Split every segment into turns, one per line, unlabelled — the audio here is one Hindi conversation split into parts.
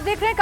आप देख रहे हैं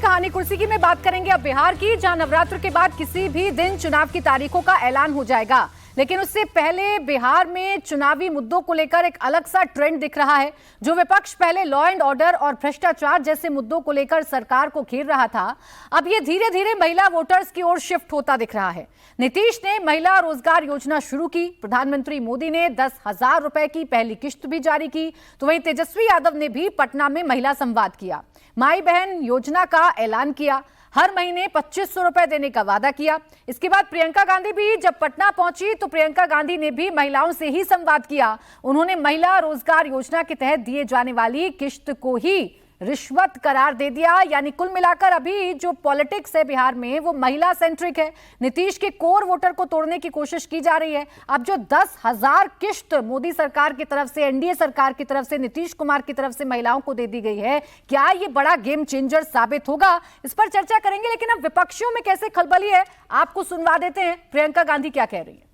कहानी कुर्सी की में बात करेंगे अब बिहार की, जहां नवरात्र के बाद किसी भी दिन चुनाव की तारीखों का ऐलान हो जाएगा। लेकिन उससे पहले बिहार में चुनावी मुद्दों को लेकर एक अलग सा ट्रेंड दिख रहा है। जो विपक्ष पहले लॉ एंड ऑर्डर और भ्रष्टाचार जैसे मुद्दों को लेकर सरकार को घेर रहा था, अब ये धीरे धीरे महिला वोटर्स की ओर शिफ्ट होता दिख रहा है। नीतीश ने महिला रोजगार योजना शुरू की, प्रधानमंत्री मोदी ने 10,000 रुपए की पहली किश्त भी जारी की, तो वहीं तेजस्वी यादव ने भी पटना में महिला संवाद किया, माई बहन योजना का ऐलान किया, हर महीने 2500 रुपए देने का वादा किया। इसके बाद प्रियंका गांधी भी जब पटना पहुंची तो प्रियंका गांधी ने भी महिलाओं से ही संवाद किया। उन्होंने महिला रोजगार योजना के तहत दिए जाने वाली किश्त को ही रिश्वत करार दे दिया। यानी कुल मिलाकर अभी जो पॉलिटिक्स है बिहार में वो महिला सेंट्रिक है। नीतीश के कोर वोटर को तोड़ने की कोशिश की जा रही है। अब जो 10,000 किश्त मोदी सरकार की तरफ से, एनडीए सरकार की तरफ से, नीतीश कुमार की तरफ से महिलाओं को दे दी गई है, क्या ये बड़ा गेम चेंजर साबित होगा? इस पर चर्चा करेंगे। लेकिन अब विपक्षियों में कैसे खलबली है आपको सुनवा देते हैं। प्रियंका गांधी क्या कह रही है।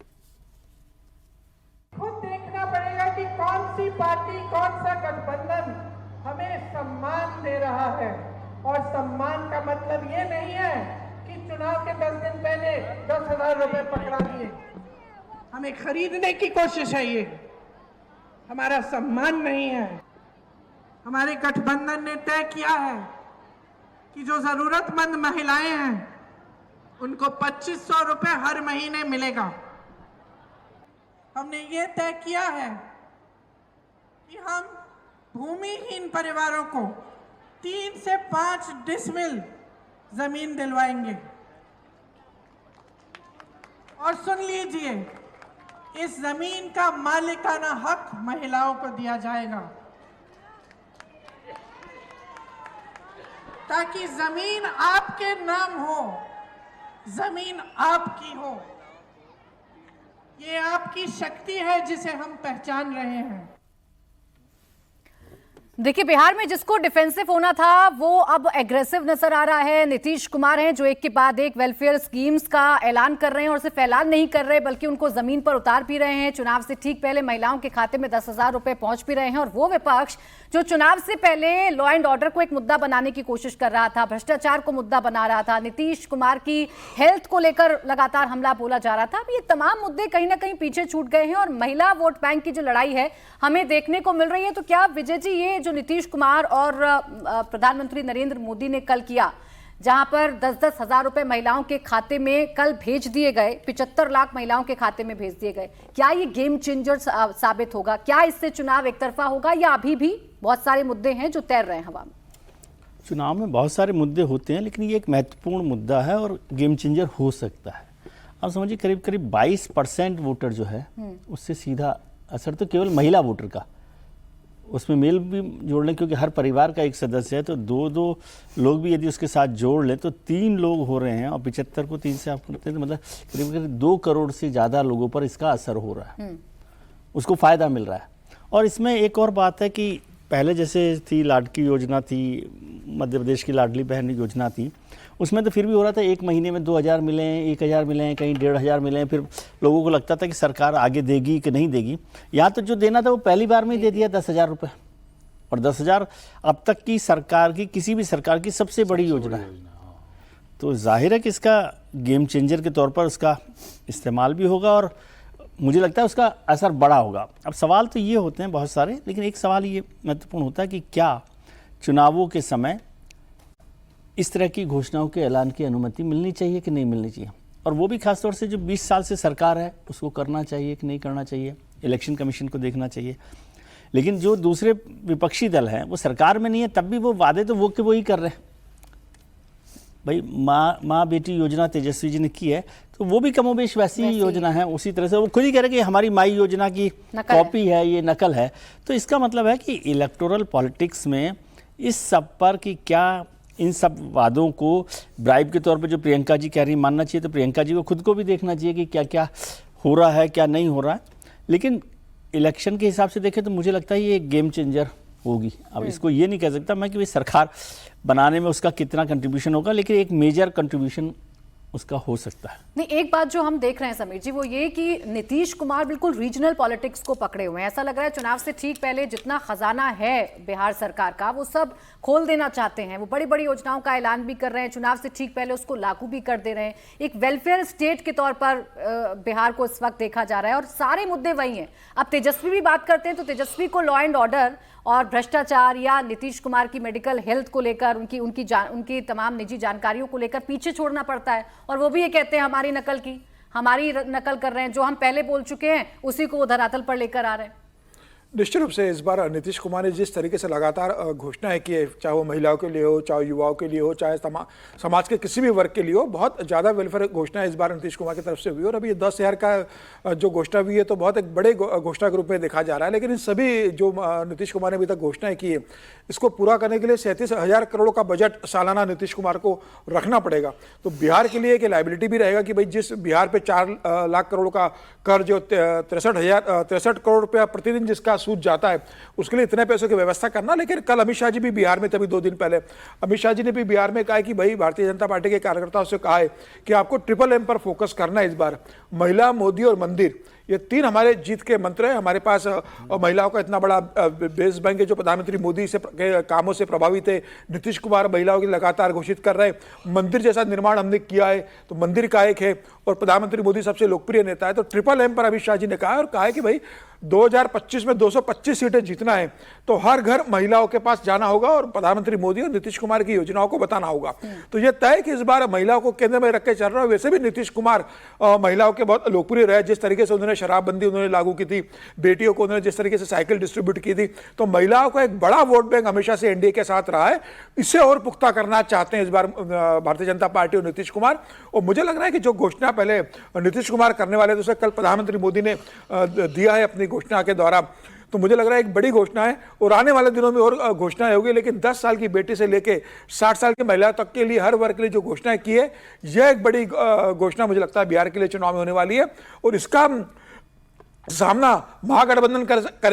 खुद देखना पड़ेगा कि कौन सी पार्टी, कौन सा गठबंधन हमें सम्मान दे रहा है। और सम्मान का मतलब ये नहीं है कि चुनाव के 10 दिन पहले 10,000 रुपए पकड़ा दिए, हमें खरीदने की कोशिश है। ये हमारा सम्मान नहीं है। हमारे गठबंधन ने तय किया है कि जो जरूरतमंद महिलाएं हैं उनको 2500 रुपए हर महीने मिलेगा। हमने ये तय किया है कि हम भूमिहीन परिवारों को 3 से 5 डिसमिल जमीन दिलवाएंगे। और सुन लीजिए, इस जमीन का मालिकाना हक महिलाओं को दिया जाएगा ताकि जमीन आपके नाम हो, जमीन आपकी हो। ये आपकी शक्ति है जिसे हम पहचान रहे हैं।
देखिए, बिहार में जिसको डिफेंसिव होना था वो अब एग्रेसिव नजर आ रहा है। नीतीश कुमार हैं जो एक के बाद एक वेलफेयर स्कीम्स का ऐलान कर रहे हैं और सिर्फ ऐलान नहीं कर रहे बल्कि उनको जमीन पर उतार भी रहे हैं। चुनाव से ठीक पहले महिलाओं के खाते में 10,000 रुपए पहुंच भी रहे हैं। और वो विपक्ष जो चुनाव से पहले लॉ एंड ऑर्डर को एक मुद्दा बनाने की कोशिश कर रहा था, भ्रष्टाचार को मुद्दा बना रहा था, नीतीश कुमार की हेल्थ को लेकर लगातार हमला बोला जा रहा था, अब ये तमाम मुद्दे कहीं ना कहीं पीछे छूट गए हैं और महिला वोट बैंक की जो लड़ाई है हमें देखने को मिल रही है। तो क्या विजय जी, ये जो नीतीश कुमार और प्रधानमंत्री नरेंद्र मोदी ने कल किया, जहां पर 10-10 हजार रुपए महिलाओं के खाते में कल भेज दिए गए, 75 लाख महिलाओं के खाते में भेज दिए गए, क्या ये गेम चेंजर साबित होगा? क्या इससे चुनाव एक तरफा होगा या अभी भी बहुत सारे मुद्दे हैं जो तैर रहे हैं हवा में?
चुनाव में बहुत सारे मुद्दे होते हैं लेकिन ये एक महत्वपूर्ण मुद्दा है और गेम चेंजर हो सकता है। आप समझिए करीब करीब 22% वोटर जो है उससे सीधा असर तो केवल महिला वोटर का, उसमें मेल भी जोड़ लें क्योंकि हर परिवार का एक सदस्य है, तो 2-2 लोग भी यदि उसके साथ जोड़ लें तो 3 लोग हो रहे हैं और 75 को 3 से आप करते हैं तो मतलब करीब करीब 2 करोड़ से ज़्यादा लोगों पर इसका असर हो रहा है, उसको फ़ायदा मिल रहा है। और इसमें एक और बात है कि पहले जैसे थी लाडली योजना थी, मध्य प्रदेश की लाडली बहन योजना थी, उसमें तो फिर भी हो रहा था 1 महीने में 2,000 मिले, 1,000 मिले, कहीं 1,500 मिले, फिर लोगों को लगता था कि सरकार आगे देगी कि नहीं देगी। यहाँ तो जो देना था वो पहली बार में ही दे दिया 10,000 रुपये, और 10,000 अब तक की सरकार की, किसी भी सरकार की सबसे बड़ी योजना है। तो जाहिर है कि इसका गेम चेंजर के तौर पर उसका इस्तेमाल भी होगा और मुझे लगता है उसका असर बड़ा होगा। अब सवाल तो ये होते हैं बहुत सारे, लेकिन एक सवाल ये महत्वपूर्ण होता है कि क्या चुनावों के समय इस तरह की घोषणाओं के ऐलान की अनुमति मिलनी चाहिए कि नहीं मिलनी चाहिए, और वो भी खासतौर से जो 20 साल से सरकार है उसको करना चाहिए कि नहीं करना चाहिए, इलेक्शन कमीशन को देखना चाहिए। लेकिन जो दूसरे विपक्षी दल हैं वो सरकार में नहीं है तब भी वो वादे तो वो के वो ही कर रहे हैं। भाई माँ बेटी योजना तेजस्वी जी ने की है तो वो भी कमोबेश वैसी ही योजना है, उसी तरह से वो खुद ही कह रहे कि हमारी माई योजना की कॉपी है, ये नकल है। तो इसका मतलब है कि इलेक्टोरल पॉलिटिक्स में इस सब पर कि क्या इन सब वादों को ब्राइब के तौर पे जो प्रियंका जी कह रही मानना चाहिए, तो प्रियंका जी को खुद को भी देखना चाहिए कि क्या क्या हो रहा है क्या नहीं हो रहा है। लेकिन इलेक्शन के हिसाब से देखें तो मुझे लगता है ये एक गेम चेंजर होगी। अब इसको ये नहीं कह सकता मैं कि भाई सरकार बनाने में उसका कितना कंट्रीब्यूशन होगा, लेकिन एक मेजर कंट्रीब्यूशन उसका हो सकता है।
नहीं, एक बात जो हम देख रहे हैं समीर जी वो ये कि नीतीश कुमार बिल्कुल रीजनल पॉलिटिक्स को पकड़े हुए हैं। ऐसा लग रहा है चुनाव से ठीक पहले जितना खजाना है बिहार सरकार का वो सब खोल देना चाहते हैं। वो बड़ी बड़ी योजनाओं का ऐलान भी कर रहे हैं, चुनाव से ठीक पहले उसको लागू भी कर दे रहे हैं। एक वेलफेयर स्टेट के तौर पर बिहार को इस वक्त देखा जा रहा है और सारे मुद्दे वही हैं। अब तेजस्वी भी बात करते हैं तो तेजस्वी को लॉ एंड ऑर्डर और भ्रष्टाचार या नीतीश कुमार की मेडिकल हेल्थ को लेकर उनकी तमाम निजी जानकारियों को लेकर पीछे छोड़ना पड़ता है। और वो भी ये कहते हैं हमारी नकल कर रहे हैं, जो हम पहले बोल चुके हैं उसी को वो धरातल पर लेकर आ रहे हैं।
निश्चित रूप से इस बार नीतीश कुमार ने जिस तरीके से लगातार घोषणाएं की है, चाहे वो महिलाओं के लिए हो, चाहे युवाओं के लिए हो, चाहे समाज के किसी भी वर्ग के लिए हो, बहुत ज़्यादा वेलफेयर घोषणाएं इस बार नीतीश कुमार की तरफ से हुई। और अभी ये 10,000 का जो घोषणा हुई है तो बहुत एक बड़े घोषणा के रूप में देखा जा रहा है। लेकिन इन सभी जो नीतीश कुमार ने अभी तक घोषणाएं की है इसको पूरा करने के लिए 37,000 करोड़ का बजट सालाना नीतीश कुमार को रखना पड़ेगा। तो बिहार के लिए एक लाइबिलिटी भी रहेगा कि भाई जिस बिहार पे 4 लाख करोड़ का कर्ज जो 63 करोड़ रुपया प्रतिदिन जिसका सूद जाता है उसके लिए इतने पैसों की व्यवस्था करना। लेकिन कल अमित शाह जी भी बिहार में थे, अभी 2 दिन पहले अमित शाह जी ने भी बिहार में कहा है कि भाई भारतीय जनता पार्टी के कार्यकर्ताओं से कहा है कि आपको ट्रिपल एम पर फोकस करना है इस बार। महिला, मोदी और मंदिर, ये 3 हमारे जीत के मंत्र हैं। हमारे पास महिलाओं का इतना बड़ा बेस बैंक है जो प्रधानमंत्री मोदी से कामों से प्रभावित है। नीतीश कुमार महिलाओं के लगातार घोषित कर रहे हैं। मंदिर जैसा निर्माण हमने किया है तो मंदिर का एक है और प्रधानमंत्री मोदी सबसे लोकप्रिय नेता है। तो ट्रिपल एम पर अमित शाह जी ने कहा और कहा है कि भाई 2025 में 225 सीटें जीतना है तो हर घर महिलाओं के पास जाना होगा और प्रधानमंत्री मोदी और नीतीश कुमार की योजनाओं को बताना होगा। तो यह तय कि इस बार महिलाओं को केंद्र में रख के चल रहा है। वैसे भी नीतीश कुमार महिलाओं के बहुत लोकप्रिय रहे। जिस तरीके से उन्होंने शराबबंदी उन्होंने लागू की थी, बेटियों को उन्होंने जिस तरीके से साइकिल डिस्ट्रीब्यूट की थी, तो महिलाओं का एक बड़ा वोट बैंक हमेशा से एनडीए के साथ रहा है। इसे और पुख्ता करना चाहते हैं इस बार भारतीय जनता पार्टी और नीतीश कुमार। और मुझे लग रहा है कि जो घोषणा पहले नीतीश कुमार करने वाले थे उसे कल प्रधानमंत्री मोदी ने दिया है अपनी घोषणा के द्वारा, तो मुझे लग रहा है एक बड़ी घोषणा है और आने वाले दिनों में और घोषणाएं होगी। लेकिन 10 साल की बेटी से लेके 60 साल की महिला तक के लिए हर वर्ग के लिए जो घोषणाएं की है यह एक बड़ी घोषणा मुझे लगता है बिहार के लिए चुनाव में होने वाली है। और इसका सामना महागठबंधन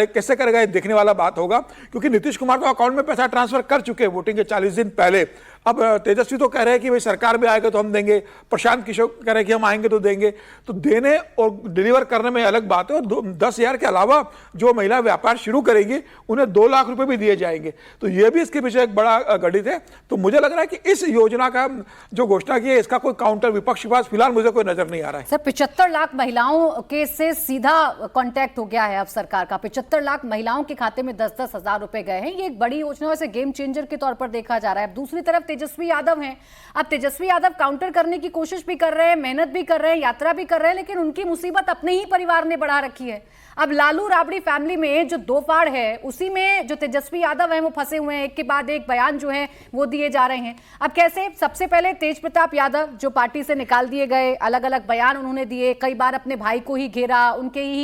कैसे करेगा ये देखने वाला बात होगा, क्योंकि नीतीश कुमार तो अकाउंट में पैसा ट्रांसफर कर चुके हैं वोटिंग के 40 दिन पहले। अब तेजस्वी तो कह रहे हैं कि भाई सरकार में आएगा तो हम देंगे, प्रशांत किशोर कह रहे हैं कि हम आएंगे तो देंगे। तो देने और डिलीवर करने में अलग बात है। और 10,000 के अलावा जो महिला व्यापार शुरू करेंगी उन्हें 2 लाख रुपए भी दिए जाएंगे। तो ये भी इसके पीछे एक बड़ा गणित है। तो मुझे लग रहा है कि इस योजना का जो घोषणा की है इसका कोई काउंटर विपक्ष के पास फिलहाल मुझे कोई नजर नहीं आ रहा है।
सर 75 लाख महिलाओं के से सीधा कांटेक्ट हो गया है अब सरकार का। 75 लाख महिलाओं के खाते में 10-10 हजार रुपए गए हैं। ये एक बड़ी योजना है, इसे गेम चेंजर के तौर पर देखा जा रहा है। अब दूसरी तरफ तेजस्वी यादव हैं। अब तेजस्वी यादव काउंटर करने की कोशिश भी कर रहे हैं, मेहनत भी कर रहे हैं, यात्रा भी कर रहे हैं, लेकिन उनकी मुसीबत अपने ही परिवार ने बढ़ा रखी है। अब लालू राबड़ी फैमिली में जो 2 फाड़ है उसी में जो तेजस्वी यादव हैं वो फंसे हुए हैं। एक के बाद एक बयान जो है वो दिए जा रहे हैं। अब कैसे? सबसे पहले तेज प्रताप यादव जो पार्टी से निकाल दिए गए, अलग अलग बयान उन्होंने दिए, कई बार अपने भाई को ही घेरा, उनके ही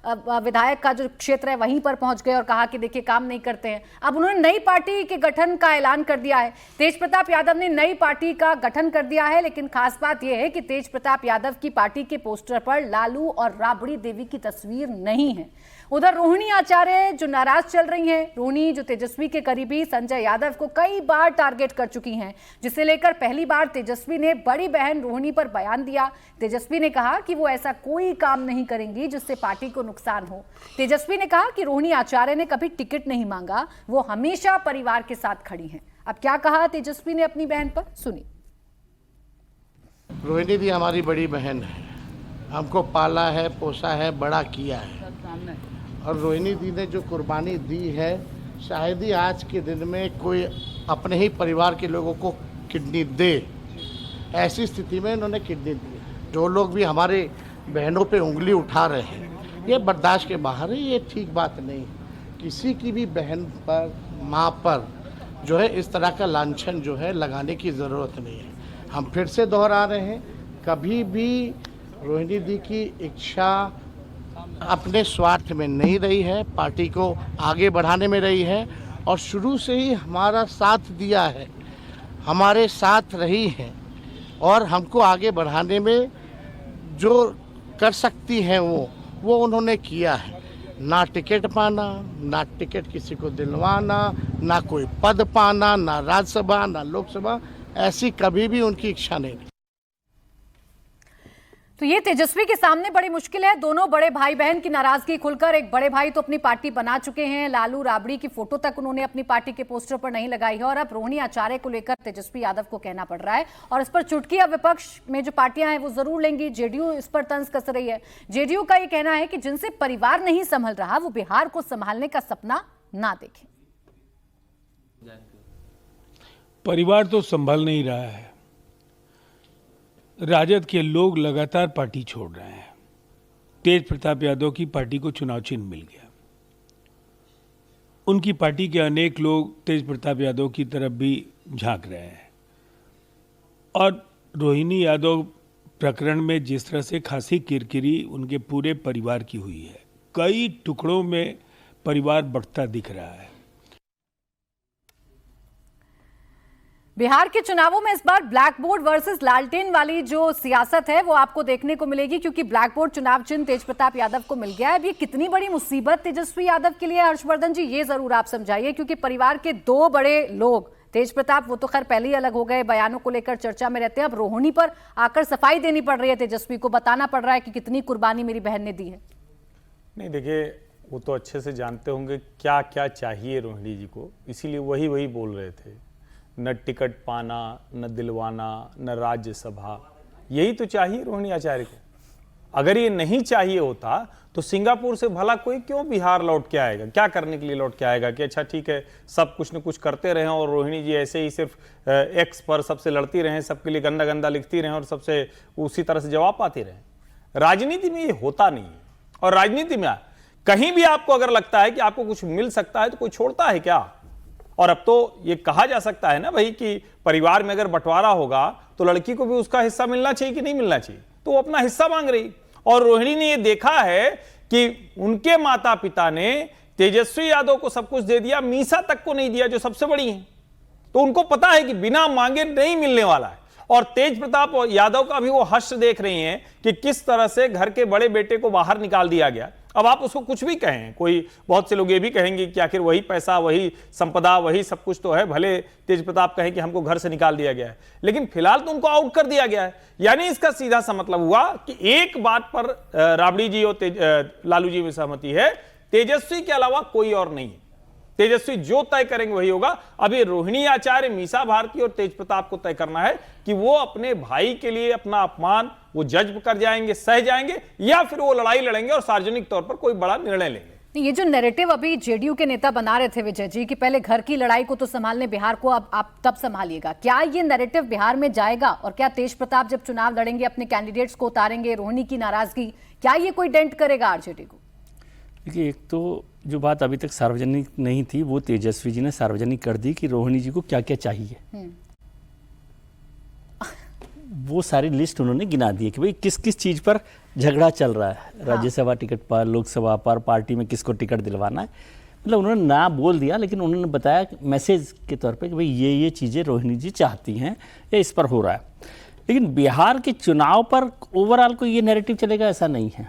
विधायक का जो क्षेत्र है वहीं पर पहुंच गए और कहा कि देखिए काम नहीं करते हैं। अब उन्होंने नई पार्टी के गठन का ऐलान कर दिया है। तेज प्रताप यादव ने नई पार्टी का गठन कर दिया है, लेकिन खास बात यह है कि तेज प्रताप यादव की पार्टी के पोस्टर पर लालू और राबड़ी देवी की तस्वीर नहीं है। उधर रोहिणी आचार्य जो नाराज चल रही हैं, रोहिणी जो तेजस्वी के करीबी संजय यादव को कई बार टारगेट कर चुकी हैं, जिसे लेकर पहली बार तेजस्वी ने बड़ी बहन रोहिणी पर बयान दिया। तेजस्वी ने कहा कि वो ऐसा कोई काम नहीं करेंगी जिससे पार्टी को नुकसान हो। तेजस्वी ने कहा कि रोहिणी आचार्य ने कभी टिकट नहीं मांगा, वो हमेशा परिवार के साथ खड़ी हैं। अब क्या कहा तेजस्वी ने अपनी बहन पर, सुनिए।
रोहिणी दी हमारी बड़ी बहन है, हमको पाला है, पोसा है, बड़ा किया है। और रोहिणी दी ने जो कुर्बानी दी है, शायद ही आज के दिन में कोई अपने ही परिवार के लोगों को किडनी दे। ऐसी स्थिति में इन्होंने किडनी दी। जो लोग भी हमारे बहनों पे उंगली उठा रहे हैं ये बर्दाश्त के बाहर है, ये ठीक बात नहीं। किसी की भी बहन पर, माँ पर जो है इस तरह का लांछन जो है लगाने की ज़रूरत नहीं है। हम फिर से दोहरा रहे हैं, कभी भी रोहिणी दी की इच्छा अपने स्वार्थ में नहीं रही है, पार्टी को आगे बढ़ाने में रही है और शुरू से ही हमारा साथ दिया है, हमारे साथ रही है और हमको आगे बढ़ाने में जो कर सकती हैं वो उन्होंने किया है। ना टिकट पाना, ना टिकट किसी को दिलवाना, ना कोई पद पाना, ना राज्यसभा, ना लोकसभा, ऐसी कभी भी उनकी इच्छा नहीं थी।
तो ये तेजस्वी के सामने बड़ी मुश्किल है। दोनों बड़े भाई बहन की नाराजगी खुलकर, एक बड़े भाई तो अपनी पार्टी बना चुके हैं, लालू राबड़ी की फोटो तक उन्होंने अपनी पार्टी के पोस्टर पर नहीं लगाई है, और अब रोहिणी आचार्य को लेकर तेजस्वी यादव को कहना पड़ रहा है। और इस पर चुटकी अब विपक्ष में जो पार्टियां हैं वो जरूर लेंगी। जेडीयू इस पर तंज कस रही है। जेडीयू का ये कहना है कि जिनसे परिवार नहीं संभल रहा वो बिहार को संभालने का सपना ना देखें।
परिवार तो संभल नहीं रहा है। राजद के लोग लगातार पार्टी छोड़ रहे हैं। तेज प्रताप यादव की पार्टी को चुनाव चिन्ह मिल गया। उनकी पार्टी के अनेक लोग तेज प्रताप यादव की तरफ भी झांक रहे हैं। और रोहिणी यादव प्रकरण में जिस तरह से खासी किरकिरी उनके पूरे परिवार की हुई है, कई टुकड़ों में परिवार बढ़ता दिख रहा है।
बिहार के चुनावों में इस बार ब्लैक बोर्ड वर्सेस लालटेन वाली जो सियासत है वो आपको देखने को मिलेगी, क्योंकि ब्लैक बोर्ड चुनाव चिन्ह तेज प्रताप यादव को मिल गया है। अब ये कितनी बड़ी मुसीबत तेजस्वी यादव के लिए, हर्षवर्धन जी ये जरूर आप समझाइए, क्योंकि परिवार के दो बड़े लोग, तेज प्रताप वो तो खैर पहले ही अलग हो गए, बयानों को लेकर चर्चा में रहते हैं, अब रोहिणी पर आकर सफाई देनी पड़ रही है, तेजस्वी को बताना पड़ रहा है कि कितनी कुर्बानी मेरी बहन ने दी है।
नहीं देखिए, वो तो अच्छे से जानते होंगे क्या क्या चाहिए रोहिणी जी को, इसीलिए वही बोल रहे थे। न टिकट पाना, न दिलवाना, न राज्यसभा, यही तो चाहिए रोहिणी आचार्य को। अगर ये नहीं चाहिए होता तो सिंगापुर से भला कोई क्यों बिहार लौट के आएगा? क्या करने के लिए लौट के आएगा कि अच्छा ठीक है सब कुछ न कुछ करते रहें और रोहिणी जी ऐसे ही सिर्फ एक्स पर सबसे लड़ती रहें, सबके लिए गंदा गंदा लिखती रहें और सबसे उसी तरह से जवाब पाती रहें। राजनीति में ये होता नहीं है। और राजनीति में कहीं भी आपको अगर लगता है कि आपको कुछ मिल सकता है तो कोई छोड़ता है क्या? और अब तो ये कहा जा सकता है ना भाई कि परिवार में अगर बंटवारा होगा तो लड़की को भी उसका हिस्सा मिलना चाहिए कि नहीं मिलना चाहिए, तो वो अपना हिस्सा मांग रही। और रोहिणी ने ये देखा है कि उनके माता पिता ने तेजस्वी यादव को सब कुछ दे दिया, मीसा तक को नहीं दिया जो सबसे बड़ी है, तो उनको पता है कि बिना मांगे नहीं मिलने वाला है। और तेज प्रताप यादव का भी वो हर्ष देख रही हैं कि किस तरह से घर के बड़े बेटे को बाहर निकाल दिया गया। अब आप उसको कुछ भी कहें, कोई बहुत से लोग ये भी कहेंगे कि आखिर वही पैसा, वही संपदा, वही सब कुछ तो है, भले तेज प्रताप कहें कि हमको घर से निकाल दिया गया है, लेकिन फिलहाल तो उनको आउट कर दिया गया है। यानी इसका सीधा सा मतलब हुआ कि एक बात पर राबड़ी जी और लालू जी में सहमति है, तेजस्वी के अलावा कोई और नहीं है। तेजस्वी जो तय करेंगे वही होगा। अभी रोहिणी आचार्य, मीसा भारती और तेज प्रताप को तय करना है कि वो अपने भाई के लिए अपना अपमान वो जज्ब कर जाएंगे, सह जाएंगे, या फिर वो लड़ाई लड़ेंगे और सार्वजनिक तौर पर कोई बड़ा निर्णय लेंगे।
ये जो नैरेटिव अभी जेडीयू के नेता बना रहे थे विजय जी कि पहले घर की लड़ाई को तो संभालने बिहार को, अब आप तब संभालिएगा, क्या ये नैरेटिव बिहार में जाएगा? और क्या तेज प्रताप जब चुनाव लड़ेंगे अपने कैंडिडेट्स को उतारेंगे, रोहिणी की नाराजगी, क्या ये कोई डेंट करेगा आरजेडी को?
देखिए, एक तो जो बात अभी तक सार्वजनिक नहीं थी वो तेजस्वी जी ने सार्वजनिक कर दी कि रोहिणी जी को क्या क्या चाहिए। वो सारी लिस्ट उन्होंने गिना दी कि भाई किस किस चीज़ पर झगड़ा चल रहा है, राज्यसभा टिकट पर, लोकसभा पर, पार्टी में किसको टिकट दिलवाना है। मतलब उन्होंने ना बोल दिया, लेकिन उन्होंने बताया मैसेज के तौर पे कि भाई ये चीज़ें रोहिणी जी चाहती हैं या इस पर हो रहा है। लेकिन बिहार के चुनाव पर ओवरऑल को ये नैरेटिव चलेगा ऐसा नहीं है,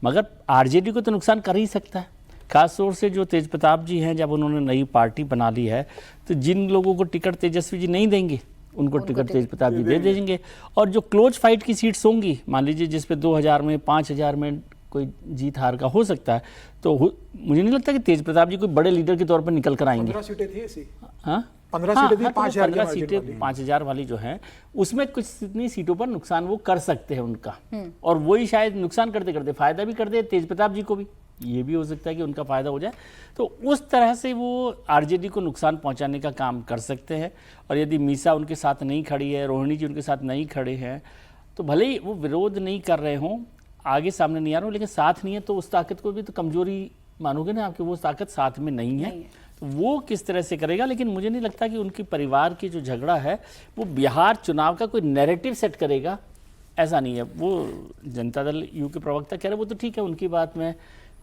मगर आरजेडी को तो नुकसान कर ही सकता है। खास तौर से जो तेज प्रताप जी हैं, जब उन्होंने नई पार्टी बना ली है तो जिन लोगों को टिकट तेजस्वी जी नहीं देंगे उनको टिकट तेज प्रताप जी दे देंगे। और जो क्लोज फाइट की सीट्स होंगी, मान लीजिए जिस पे 2000 में 5000 में कोई जीत हार का हो सकता है, तो मुझे नहीं लगता कि तेज प्रताप जी कोई बड़े लीडर के तौर पर निकल कर आएंगे।
15 सीटें थी ऐसी।
हाँ
15 सीटें थी,
15 सीटें 5000 वाली जो है उसमें कुछ इतनी सीटों पर नुकसान वो कर सकते हैं उनका, और वही शायद नुकसान करते करते फायदा भी कर दे तेज प्रताप जी को भी, ये भी हो सकता है कि उनका फायदा हो जाए। तो उस तरह से वो आरजेडी को नुकसान पहुंचाने का काम कर सकते हैं। और यदि मीसा उनके साथ नहीं खड़ी है, रोहिणी जी उनके साथ नहीं खड़े हैं, तो भले ही वो विरोध नहीं कर रहे हों, आगे सामने नहीं आ रहे हो, लेकिन साथ नहीं है तो उस ताकत को भी तो कमजोरी मानोगे ना आपकी, वो ताकत साथ में नहीं है। तो वो किस तरह से करेगा, लेकिन मुझे नहीं लगता कि उनके परिवार की जो झगड़ा है वो बिहार चुनाव का कोई नैरेटिव सेट करेगा, ऐसा नहीं है। वो जनता दल यू के प्रवक्ता कह रहे वो तो ठीक है, उनकी बात में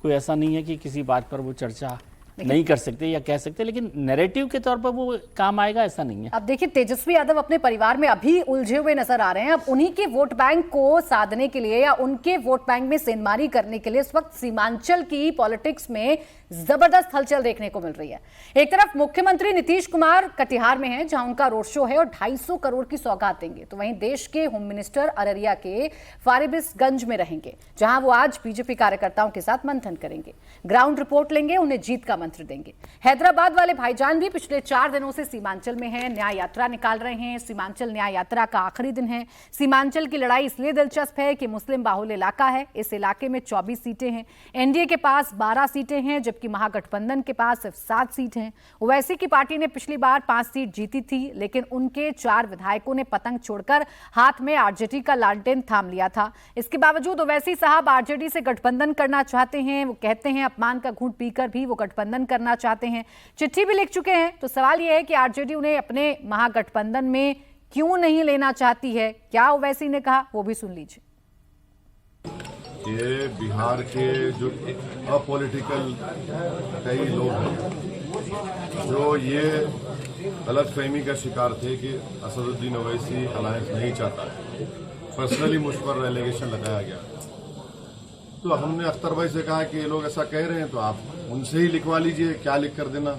कोई ऐसा नहीं है कि किसी बात पर वो चर्चा नहीं कर सकते या कह सकते, लेकिन नैरेटिव के तौर पर वो काम आएगा ऐसा नहीं है।
अब देखिए, तेजस्वी यादव अपने परिवार में अभी उलझे हुए नजर आ रहे हैं। अब उन्हीं के वोट बैंक को साधने के लिए या उनके वोट बैंक में सेंधमारी करने के लिए इस वक्त सीमांचल की पॉलिटिक्स में जबरदस्त हलचल देखने को मिल रही है। एक तरफ मुख्यमंत्री नीतीश कुमार कटिहार में हैं, जहां उनका रोड शो है और 250 करोड़ की सौगात देंगे, तो वहीं देश के होम मिनिस्टर अररिया के फारबिसगंज में रहेंगे, जहां वो आज बीजेपी कार्यकर्ताओं के साथ मंथन करेंगे, ग्राउंड रिपोर्ट लेंगे, उन्हें जीत का मंत्र देंगे। हैदराबाद वाले भाईजान भी पिछले 4 दिनों से सीमांचल में हैं, न्याय यात्रा निकाल रहे हैं। सीमांचल न्याय यात्रा का आखिरी दिन है। सीमांचल की लड़ाई इसलिए दिलचस्प है कि मुस्लिम बाहुल इलाका है। इस इलाके में 24 सीटें हैं, एनडीए के पास 12 सीटें हैं, जबकि महागठबंधन के पास सिर्फ 7 सीट हैं। ओवैसी की पार्टी ने पिछली बार 5 सीट जीती थी, लेकिन उनके 4 विधायकों ने पतंग छोड़कर हाथ में आरजेडी का लालटेन थाम लिया था। इसके बावजूद ओवैसी साहब आरजेडी से गठबंधन करना चाहते हैं। वो कहते हैं अपमान का घूंट पीकर भी वो गठबंधन करना चाहते हैं, चिट्ठी भी लिख चुके हैं। तो सवाल यह है कि आरजेडी उन्हें अपने महागठबंधन में क्यों नहीं लेना चाहती है? क्या ओवैसी ने कहा, वो भी सुन लीजिए।
ये बिहार के जो अपॉलिटिकल कई लोग हैं जो ये गलतफहमी का शिकार थे कि असदुद्दीन ओवैसी अलायंस नहीं चाहता है। पर्सनली मुझ पर एलिगेशन लगाया गया, तो हमने अख्तर भाई से कहा कि ये लोग ऐसा कह रहे हैं तो आप उनसे ही लिखवा लीजिए, क्या लिख कर देना।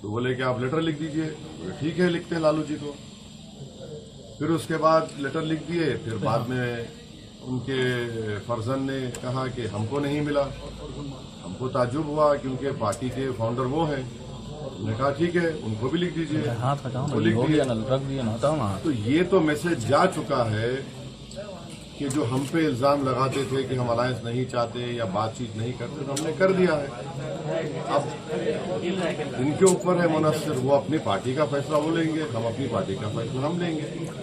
तो बोले कि आप लेटर लिख दीजिए। तो ठीक है, लिखते हैं लालू जी को। फिर उसके बाद लेटर लिख दिए। फिर बाद में उनके फर्जन ने कहा कि हमको नहीं मिला। हमको ताज्जुब हुआ क्योंकि पार्टी के फाउंडर वो हैं। उन्होंने कहा ठीक है, उनको भी लिख दीजिए। तो लिख दिया। तो ये तो मैसेज जा चुका है कि जो हम पे इल्जाम लगाते थे कि हम अलायंस नहीं चाहते या बातचीत नहीं करते, तो हमने कर दिया है। अब इनके ऊपर है मुनस्सिर, वो अपनी पार्टी का फैसला वो लेंगे, हम अपनी पार्टी का फैसला हम लेंगे।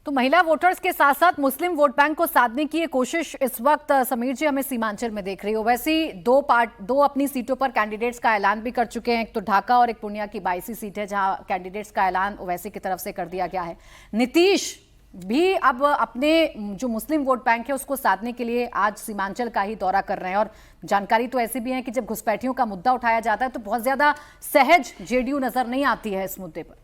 तो महिला वोटर्स के साथ साथ मुस्लिम वोट बैंक को साधने की ये कोशिश इस वक्त समीर जी हमें सीमांचल में देख रही हो। वैसे दो अपनी सीटों पर कैंडिडेट्स का ऐलान भी कर चुके हैं। एक तो ढाका और एक पूर्णिया की 22 सीट है, जहां कैंडिडेट्स का ऐलान ओवैसी की तरफ से कर दिया गया है। नीतीश भी अब अपने जो मुस्लिम वोट बैंक है उसको साधने के लिए आज सीमांचल का ही दौरा कर रहे हैं। और जानकारी तो ऐसी भी है कि जब घुसपैठियों का मुद्दा उठाया जाता है तो बहुत ज्यादा सहज जेडीयू नजर नहीं आती है इस मुद्दे पर।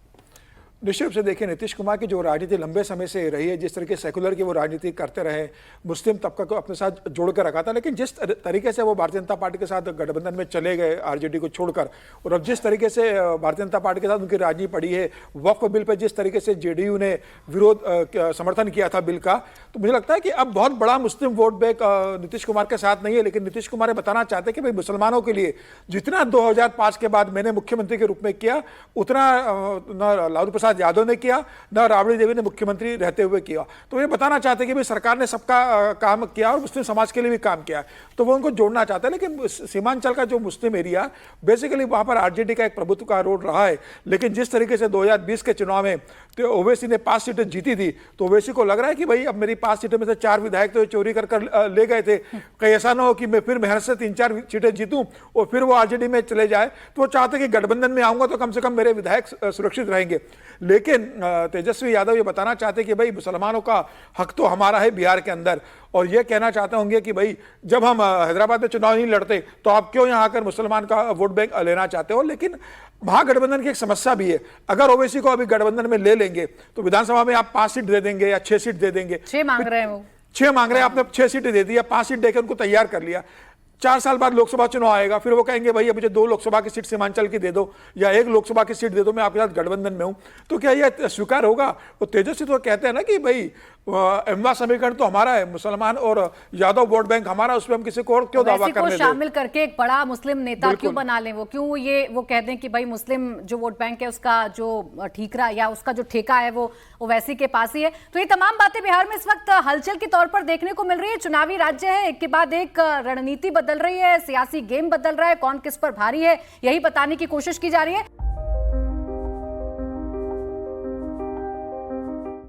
निश्चित रूप से देखिए, नीतीश कुमार की जो राजनीति लंबे समय से रही है, जिस तरीके सेकुलर की वो राजनीति करते रहे, मुस्लिम तबका को अपने साथ जोड़ कर रखा था, लेकिन जिस तरीके से वो भारतीय जनता पार्टी के साथ गठबंधन में चले गए आरजेडी को छोड़कर, और अब जिस तरीके से भारतीय जनता पार्टी के साथ उनकी राजनीति पड़ी है, वक्फ बिल पर जिस तरीके से जेडीयू ने विरोध समर्थन किया था बिल का, तो मुझे लगता है कि अब बहुत बड़ा मुस्लिम वोट बैंक नीतीश कुमार के साथ नहीं है। लेकिन नीतीश कुमार बताना चाहते हैं कि भाई मुसलमानों के लिए जितना 2005 के बाद मैंने मुख्यमंत्री के रूप में किया, उतना न लालू प्रसाद यादव ने किया, न राबड़ी देवी ने मुख्यमंत्री रहते हुए किया। तो ये बताना चाहते हैं कि भाई सरकार ने सबका काम किया और मुस्लिम समाज के लिए भी काम किया, तो वो उनको जोड़ना चाहते हैं। लेकिन सीमांचल का जो मुस्लिम एरिया, बेसिकली वहां पर आरजेडी का एक प्रभुत्व का रोल रहा है। लेकिन जिस तरीके से 2020 के चुनाव में तो ओवैसी ने 5 सीटें जीती थी, तो ओवैसी को लग रहा है कि भाई अब मेरी 5 सीटों में से 4 विधायक तो चोरी कर ले गए थे, कहीं ऐसा ना हो कि मैं फिर मेहनत से 3-4 सीटें जीतूं और फिर वो आरजेडी में चले जाए। तो वो चाहते कि गठबंधन में आऊंगा तो कम से कम मेरे विधायक सुरक्षित रहेंगे। लेकिन तेजस्वी यादव ये बताना चाहते कि भाई मुसलमानों का हक तो हमारा है बिहार के अंदर, और ये कहना चाहते होंगे कि भाई जब हम हैदराबाद में चुनाव नहीं लड़ते तो आप क्यों यहाँ आकर मुसलमान का वोट बैंक लेना चाहते हो। लेकिन महागठबंधन की एक समस्या भी है, अगर ओवैसी को अभी गठबंधन में ले लेंगे तो विधानसभा में आप 5 सीट दे देंगे या 6 सीट दे देंगे।
6 मांग रहे हैं वो,
6 मांग रहे हैं, आपने 6 सीटें दे दी या 5 सीट देकर उनको तैयार कर लिया। 4 साल बाद लोकसभा चुनाव आएगा, फिर वो कहेंगे भाई मुझे 2 लोकसभा की सीट सीमांचल की दे दो या 1 लोकसभा की सीट दे दो, मैं आपके साथ गठबंधन में हूं। तो क्या यह स्वीकार होगा? वो तेजस्वी तो कहते हैं ना कि भाई एमवा समीकरण तो हमारा है, मुसलमान और यादव वोट बैंक हमारा, उसमें हम किसी को और क्यों दावा करने दें?
शामिल करके एक बड़ा मुस्लिम नेता क्यों बना लें? वो क्यों वो कहते हैं कि भाई मुस्लिम जो वोट बैंक है उसका जो ठीकरा या उसका जो ठेका है वो ओवैसी के पास ही है। तो ये तमाम बातें बिहार में इस वक्त हलचल के तौर पर देखने को मिल रही है। चुनावी राज्य है, एक के बाद एक रणनीति बदल रही है, सियासी गेम बदल रहा है, कौन किस पर भारी है यही बताने की कोशिश की जा रही है।